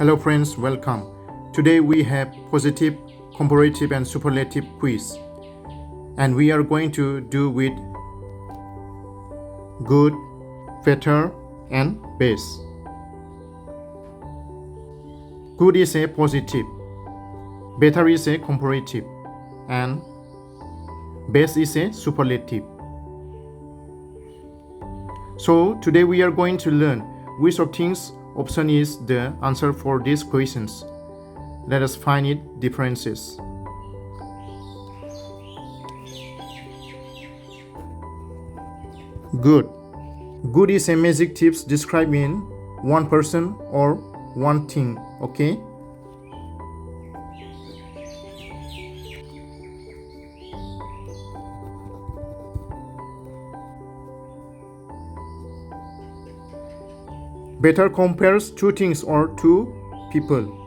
Hello friends, welcome. Today we have positive, comparative and superlative quiz. And we are going to do with good, better and best. Good is a positive, better is a comparative and best is a superlative. So today we are going to learn which of things option is the answer for these questions. Let us find its differences. Good. Good is a magic tips describing one person or one thing, okay? Better compares two things or two people.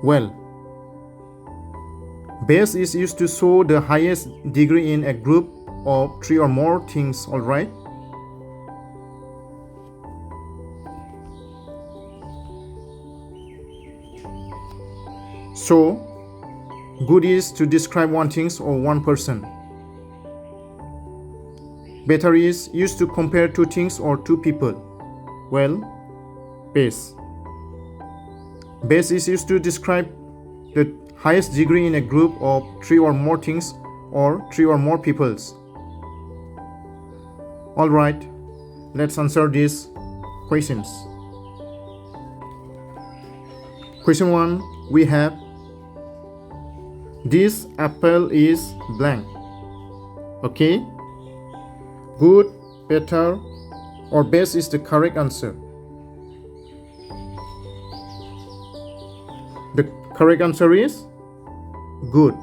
Well, best is used to show the highest degree in a group of three or more things, alright? So, good is to describe one thing or one person. Better is used to compare two things or two people. Well, best. Best is used to describe the highest degree in a group of three or more things or three or more peoples. Alright, let's answer these questions. Question 1, we have this apple is blank. Okay? Good, better, or best is the correct answer. The correct answer is good.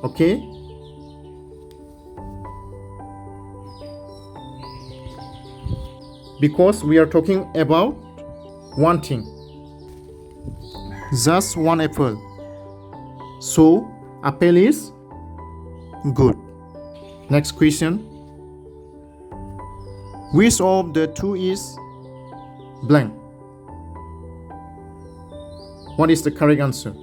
Okay? Because we are talking about one thing. Just one apple. So, apple is good. Next question. Which of the two is blank? What is the correct answer?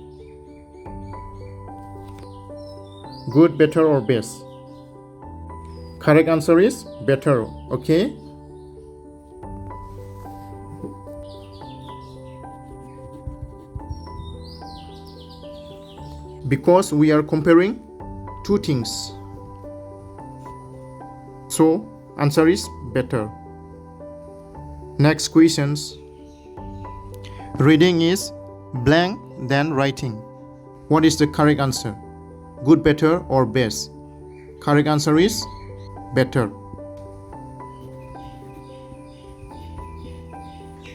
Good, better or best? Correct answer is better, okay? Because we are comparing two things. So, answer is better. Next questions. Reading is blank than writing. What is the correct answer? Good, better or best? Correct answer is better.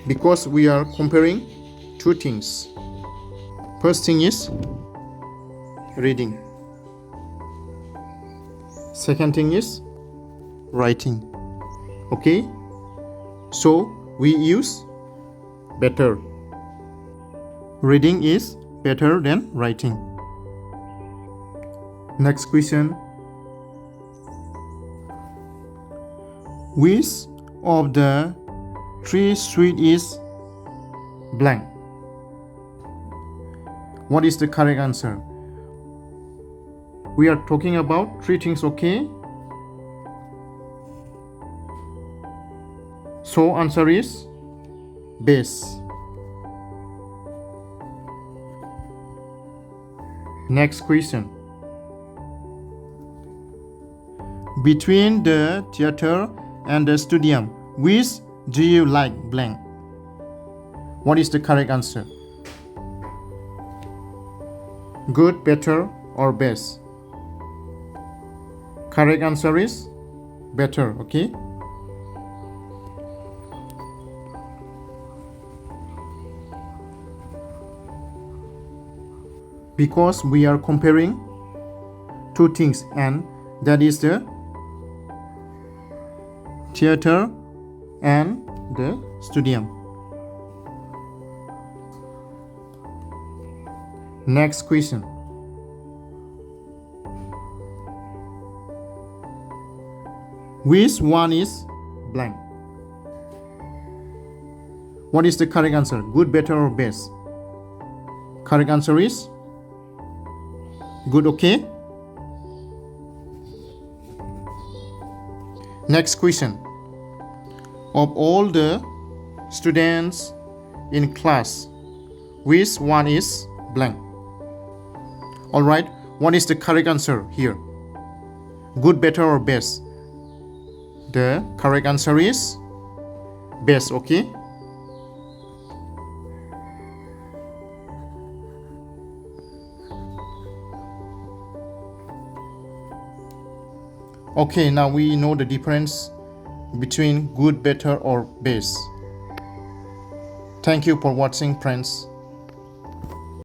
Because we are comparing two things. First thing is reading. Second thing is writing. Okay? So we use better. Reading is better than writing. Next question. Which of the three sweet is blank? What is the correct answer? We are talking about three things, okay? So answer is best. Next question. Between the theater and the stadium, which do you like blank? What is the correct answer? Good, better or best? Correct answer is better, okay? Because we are comparing two things, and that is the theater and the stadium. Next question. Which one is blank? What is the correct answer? Good, better, or best? Correct answer is good, okay? Next question. Of all the students in class, which one is blank? Alright, what is the correct answer here? Good, better, or best? The correct answer is best, okay? Okay, now we know the difference between good, better, or best. Thank you for watching, friends.